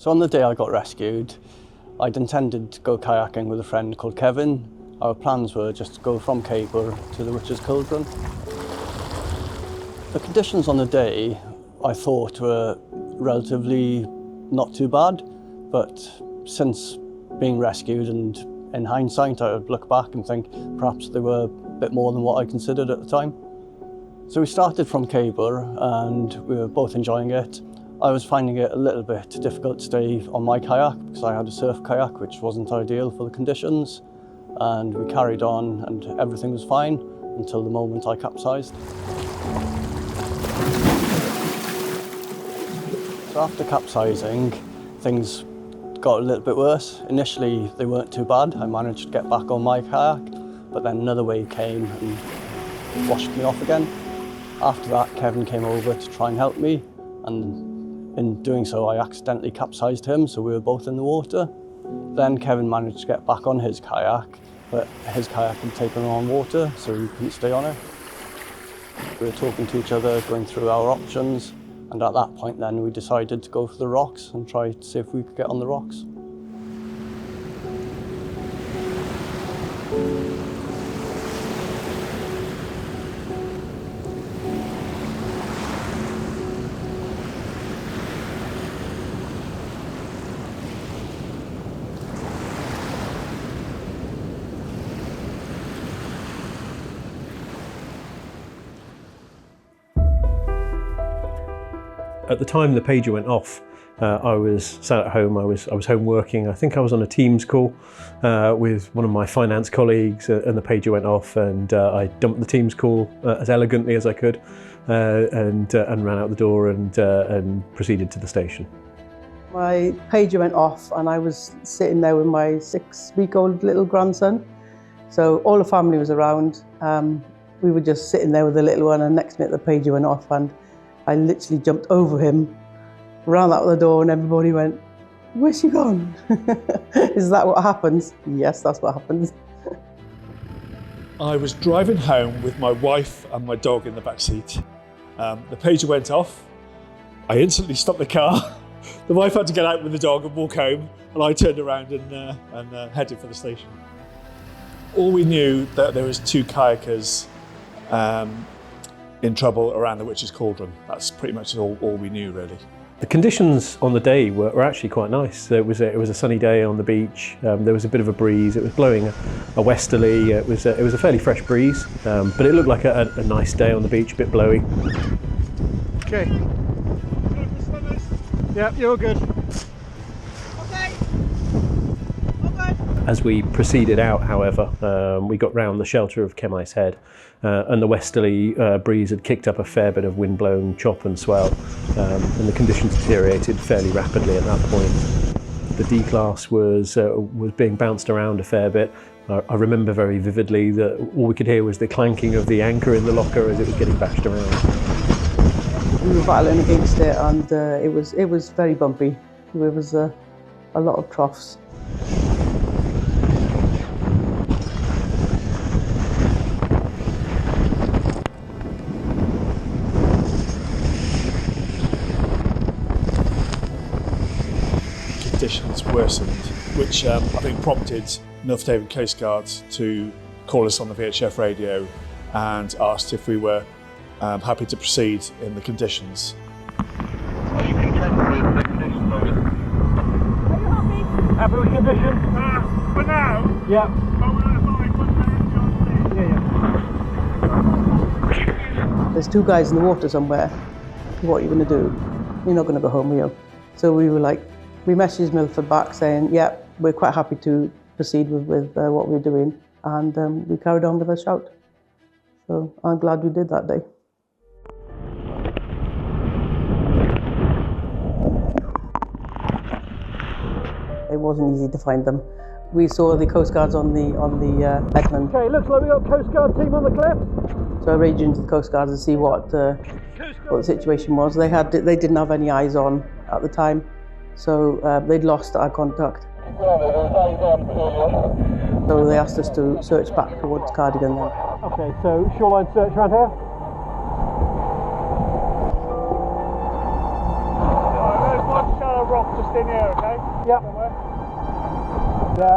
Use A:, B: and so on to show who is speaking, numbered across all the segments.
A: So on the day I got rescued, I'd intended to go kayaking with a friend called Kevin. Our plans were just to go from Caber to the Witch's Cauldron. The conditions on the day I thought were relatively not too bad, but since being rescued and in hindsight I would look back and think perhaps they were a bit more than what I considered at the time. So we started from Caber and we were both enjoying it. I was finding it a little bit difficult to stay on my kayak because I had a surf kayak which wasn't ideal for the conditions, and we carried on and everything was fine until the moment I capsized. So after capsizing, things got a little bit worse. Initially they weren't too bad, I managed to get back on my kayak, but then another wave came and washed me off again. After that Kevin came over to try and help me, and in doing so, I accidentally capsized him, so we were both in the water. Then Kevin managed to get back on his kayak, but his kayak had taken on water, so he couldn't stay on it. We were talking to each other, going through our options, and at that point then we decided to go for the rocks and try to see if we could get on the rocks.
B: At the time the pager went off, I was sat at home, I was home working. I think I was on a Teams call with one of my finance colleagues, and the pager went off, and I dumped the Teams call as elegantly as I could and ran out the door and proceeded to the station.
C: My pager went off and I was sitting there with my 6-week-old little grandson. So all the family was around. We were just sitting there with the little one, and next minute the pager went off and I literally jumped over him, ran out the door, and everybody went, "Where's she gone?" Is that what happens? Yes, that's what happens.
D: I was driving home with my wife and my dog in the back seat. The pager went off. I instantly stopped the car. The wife had to get out with the dog and walk home, and I turned around and headed for the station. All we knew that there was 2 kayakers in trouble around the Witch's Cauldron. That's pretty much all we knew, really.
B: The conditions on the day were actually quite nice. It was a sunny day on the beach. There was a bit of a breeze. It was blowing a westerly. It was a fairly fresh breeze, but it looked like a nice day on the beach, a bit blowy.
E: Okay. Yeah, you're good.
C: Okay.
B: As we proceeded out, however, we got round the shelter of Chemai's Head, and the westerly breeze had kicked up a fair bit of wind-blown chop and swell, and the conditions deteriorated fairly rapidly at that point. The D-class was being bounced around a fair bit. I remember very vividly that all we could hear was the clanking of the anchor in the locker as it was getting bashed around.
C: We were battling against it, and it was very bumpy. There was a lot of troughs.
D: Conditions worsened, which I think prompted North Devon Coast Guard to call us on the VHF radio and asked if we were happy to proceed in the conditions.
E: Are you content with the conditions, are you? Are you happy? Happy with conditions? For now? Yeah. Yeah.
C: There's 2 guys in the water somewhere. What are you going to do? You're not going to go home, are you? So we were like, we messaged Milford back saying, yeah, we're quite happy to proceed with what we're doing, and we carried on with a shout. So I'm glad we did that day. It wasn't easy to find them. We saw the Coast Guards on the headland.
E: Okay, looks like we got Coast Guard team on the cliff.
C: So I raged into the Coast Guards to see what the situation was. They didn't have any eyes on at the time, so they'd lost our contact. So they asked us to search back towards Cardigan then.
E: Okay, so shoreline search around here. There's one shallow rock just in here.
B: Yeah,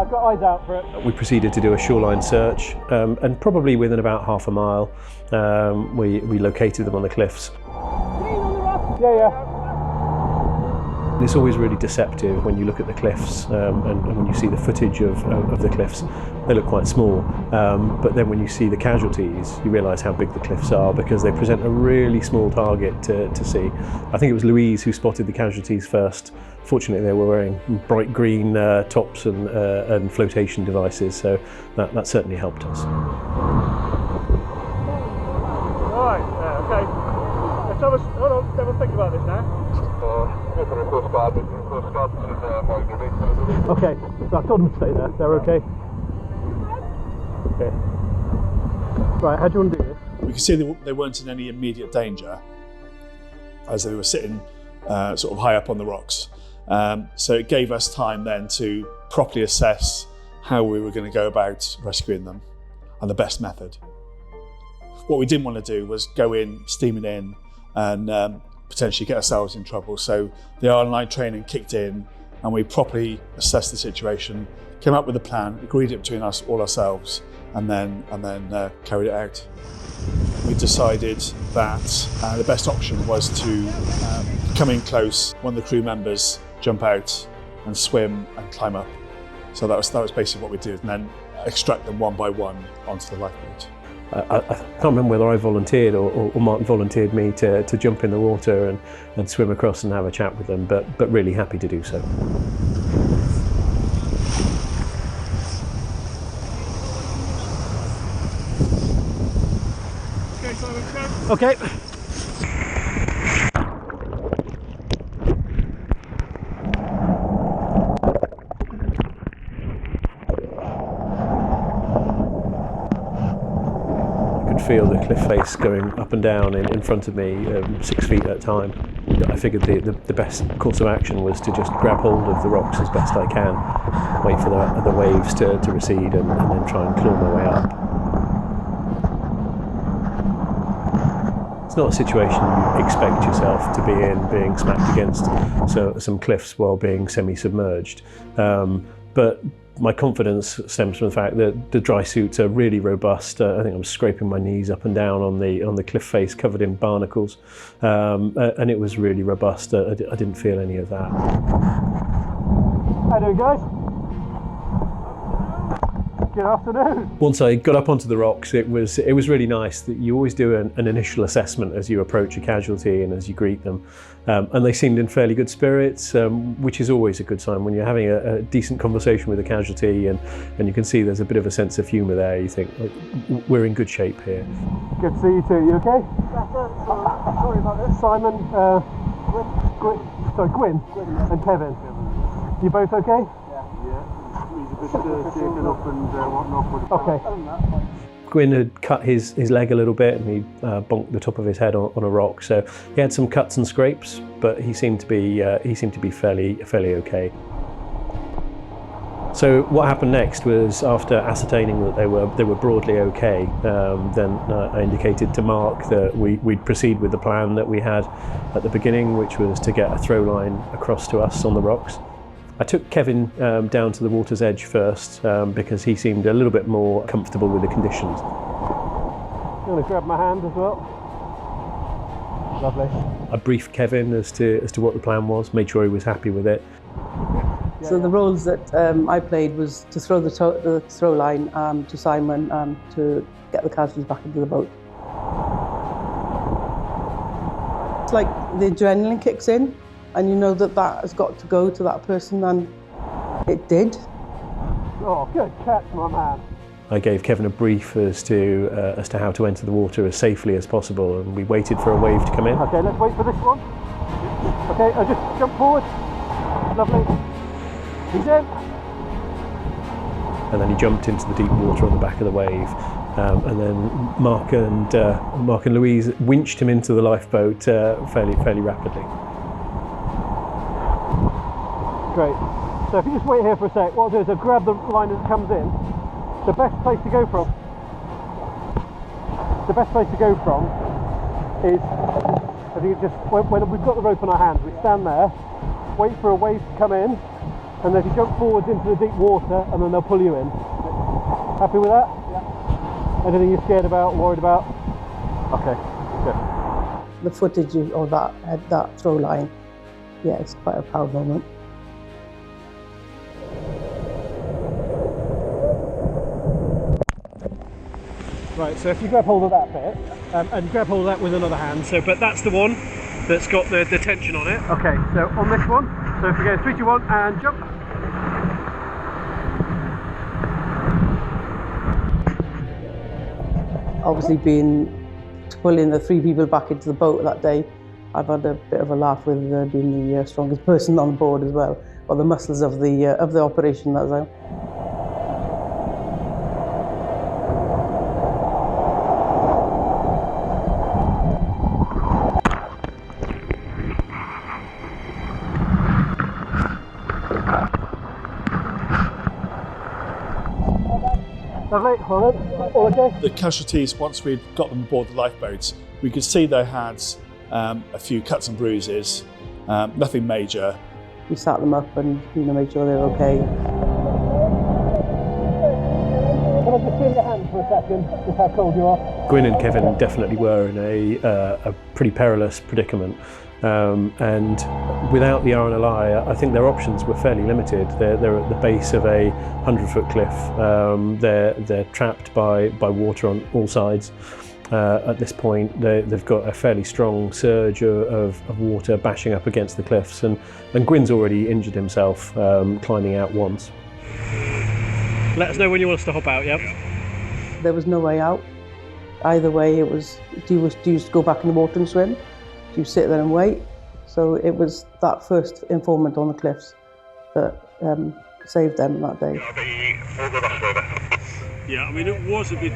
B: I've got eyes out for it. We proceeded to do a shoreline search, and probably within about half a mile, we located them on the cliffs.
E: Yeah.
B: It's always really deceptive when you look at the cliffs and when you see the footage of the cliffs. They look quite small, but then when you see the casualties, you realise how big the cliffs are because they present a really small target to see. I think it was Louise who spotted the casualties first. Fortunately, they were wearing bright green tops and flotation devices, so that certainly helped us.
E: Right, okay. Let's have a think about this now.
B: Okay, so I told them to stay there. They're okay? Okay. Right, how do you want to do this?
D: We could see they weren't in any immediate danger as they were sitting sort of high up on the rocks. So it gave us time then to properly assess how we were going to go about rescuing them and the best method. What we didn't want to do was go in, steaming in, and potentially get ourselves in trouble. So the RNLI training kicked in and we properly assessed the situation, came up with a plan, agreed it between us all ourselves, and then carried it out. We decided that the best option was to come in close, one of the crew members jump out and swim and climb up. So that was basically what we did, and then extract them one by one onto the lifeboat.
B: I can't remember whether I volunteered or Mark volunteered me to jump in the water and swim across and have a chat with them, but really happy to do so.
E: Okay, Simon, go.
B: Okay. Feel the cliff face going up and down in front of me 6 feet at a time. I figured the best course of action was to just grab hold of the rocks as best I can, wait for the waves to recede and then try and claw my way up. It's not a situation you expect yourself to be in, being smacked against some cliffs while being semi-submerged. But my confidence stems from the fact that the dry suits are really robust. I think I'm scraping my knees up and down on the cliff face covered in barnacles, and it was really robust. I didn't feel any of that.
E: How you doing, guys? Good afternoon.
B: Once I got up onto the rocks, it was really nice. That you always do an initial assessment as you approach a casualty and as you greet them, and they seemed in fairly good spirits, which is always a good sign when you're having a decent conversation with a casualty, and you can see there's a bit of a sense of humour there. You think, we're in good shape here.
E: Good to see you too. You okay? Sorry about this. Simon, Gwyn and Kevin. You both okay? Okay.
B: Gwyn had cut his leg a little bit and he bonked the top of his head on a rock, so he had some cuts and scrapes, but he seemed to be fairly okay. So what happened next was, after ascertaining that they were broadly okay, then I indicated to Mark that we'd proceed with the plan that we had at the beginning, which was to get a throw line across to us on the rocks. I took Kevin down to the water's edge first because he seemed a little bit more comfortable with the conditions.
E: You want to grab my hand as well? Lovely.
B: I briefed Kevin as to what the plan was, made sure he was happy with it.
C: So the roles that I played was to throw the throw line to Simon to get the casualties back into the boat. It's like the adrenaline kicks in, and you know that has got to go to that person, and it did.
E: Oh, good catch, my man.
B: I gave Kevin a brief as to how to enter the water as safely as possible, and we waited for a wave to come in.
E: Okay, let's wait for this one. Okay, I'll just jump forward. Lovely. He's in.
B: And then he jumped into the deep water on the back of the wave, and then Mark and Louise winched him into the lifeboat fairly rapidly.
E: Great. So if you just wait here for a sec, what I'll do is I'll grab the line as it comes in. The best place to go from is, I think it's just, when we've got the rope in our hands, we stand there, wait for a wave to come in,
B: and then you jump forwards into the deep water, and then they'll pull you in. Happy with that? Yeah. Anything you're scared about, worried about? Okay, good.
C: The footage of that throw line, yeah, it's quite a proud moment.
B: Right, so if you grab hold of that bit, and grab hold of that with another hand, but that's the one that's got the tension on it. Okay, so on this one, so if we go 3, 2, 1, and jump.
C: Obviously pulling the 3 people back into the boat that day, I've had a bit of a laugh with being the strongest person on board as well, or the muscles of the operation, that's how.
B: Lovely, hold on, all okay?
D: The casualties, once we'd got them aboard the lifeboats, we could see they had a few cuts and bruises, nothing major.
C: We sat them up and made sure they were okay.
B: Can I just feel your hand for a second, just how cold you are? Gwyn and Kevin definitely were in a pretty perilous predicament. And without the RNLI, I think their options were fairly limited. They're at the base of a 100-foot cliff. They're trapped by water on all sides. At this point, they've got a fairly strong surge of water bashing up against the cliffs, and Gwyn's already injured himself climbing out once. Let us know when you want us to hop out, yeah?
C: There was no way out. Either way, it was, do you just go back in the water and swim? Do you sit there and wait? So it was that first informant on the cliffs that saved them that day.
F: Yeah, I mean, it was a bit,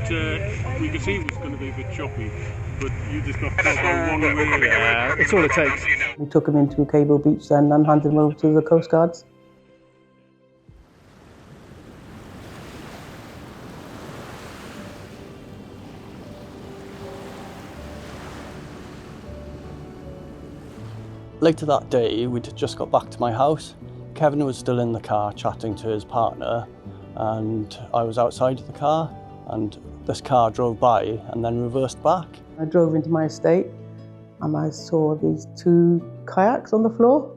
F: we could see it was going to be a bit choppy, but you just got to go one way.
B: Yeah, it's all it takes.
C: We took him into Cable Beach then and handed him over to the Coast Guards.
A: Later that day, we'd just got back to my house. Kevin was still in the car chatting to his partner, and I was outside the car, and this car drove by and then reversed back.
C: I drove into my estate and I saw these 2 kayaks on the floor,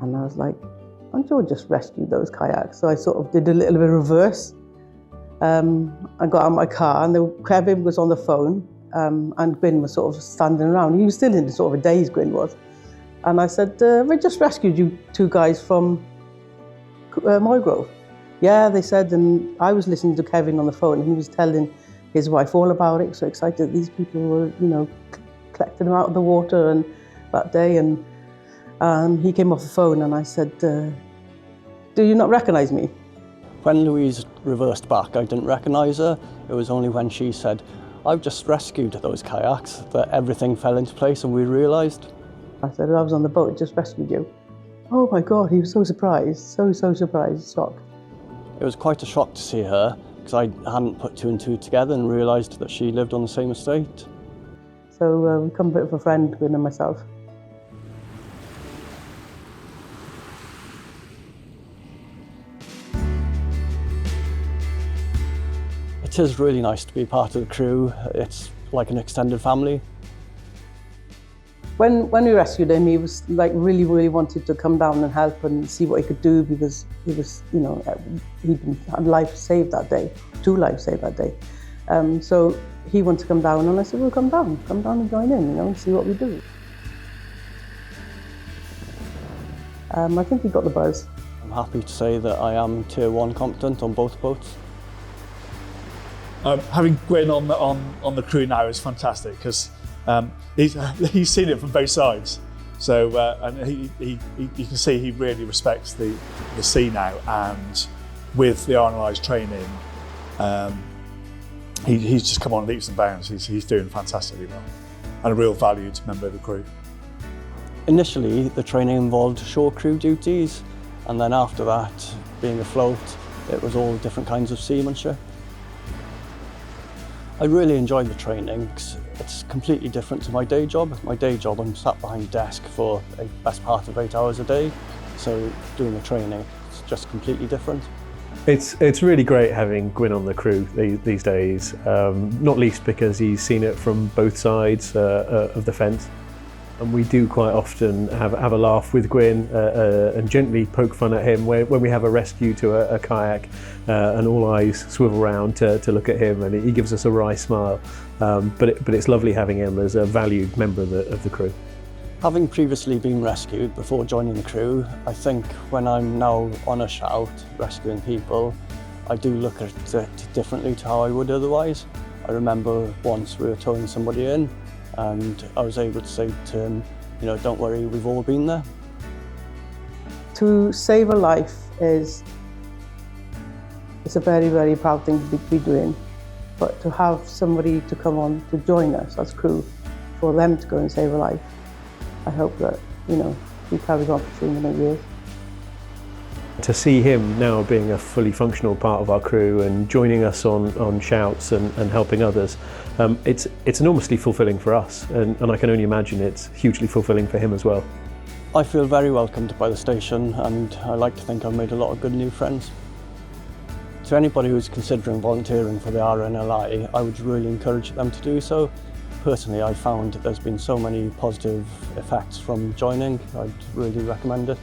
C: and I was like, I'm sure I just rescued those kayaks. So I sort of did a little bit of reverse. I got out of my car and Kevin was on the phone, and Gwyn was sort of standing around. He was still in sort of a daze, Gwyn was. And I said, we just rescued you 2 guys from Moygrove. Yeah, they said, and I was listening to Kevin on the phone, and he was telling his wife all about it. So excited these people were, collecting them out of the water and that day. And he came off the phone, and I said, do you not recognise me?
A: When Louise reversed back, I didn't recognise her. It was only when she said, I've just rescued those kayaks, that everything fell into place and we realised.
C: I said, I was on the boat, just rescued you. Oh my God, he was so surprised, so surprised, shocked.
A: It was quite a shock to see her, because I hadn't put 2 and 2 together and realised that she lived on the same estate.
C: So we become a bit of a friend, Gwyn and myself.
A: It is really nice to be part of the crew. It's like an extended family.
C: When we rescued him, he was like really wanted to come down and help and see what he could do, because he was, he'd had life saved that day, 2 lives saved that day. So he wanted to come down, and I said, well, come down and join in, and see what we do. I think he got the buzz.
A: I'm happy to say that I am Tier 1 competent on both boats.
D: Having Gwyn on the crew now is fantastic, because he's seen it from both sides. So and you can see he really respects the sea now, and with the RNLI's training, he's just come on leaps and bounds. He's doing fantastically well, and a real valued member of the crew.
A: Initially, the training involved shore crew duties, and then after that, being afloat, it was all different kinds of seamanship. I really enjoyed the training because it's completely different to my day job. My day job, I'm sat behind a desk for the best part of 8 hours a day. So doing the training, it's just completely different.
B: It's really great having Gwyn on the crew these days, not least because he's seen it from both sides of the fence. And we do quite often have a laugh with Gwyn and gently poke fun at him when we have a rescue to a kayak and all eyes swivel round to look at him, and he gives us a wry smile. But it's lovely having him as a valued member of the crew.
A: Having previously been rescued before joining the crew, I think when I'm now on a shout rescuing people, I do look at it differently to how I would otherwise. I remember once we were towing somebody in, and I was able to say to him, you know, don't worry, we've all been there.
C: To save a life it's a very, very proud thing to be doing. But to have somebody to come on to join us as crew, for them to go and save a life, I hope that, you know, he carries on for 3 many years.
B: To see him now being a fully functional part of our crew and joining us on shouts and helping others, it's enormously fulfilling for us, and I can only imagine it's hugely fulfilling for him as well.
A: I feel very welcomed by the station, and I like to think I've made a lot of good new friends. To anybody who's considering volunteering for the RNLI, I would really encourage them to do so. Personally, I found that there's been so many positive effects from joining. I'd really recommend it.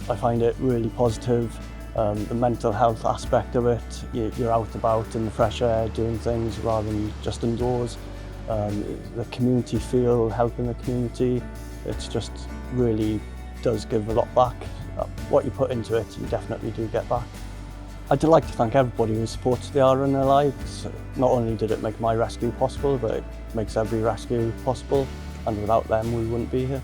A: I find it really positive, the mental health aspect of it. You're out about in the fresh air doing things rather than just indoors. The community feel, helping the community, it's just really does give a lot back. What you put into it, you definitely do get back. I'd like to thank everybody who supports the RNLI. Not only did it make my rescue possible, but it makes every rescue possible, and without them we wouldn't be here.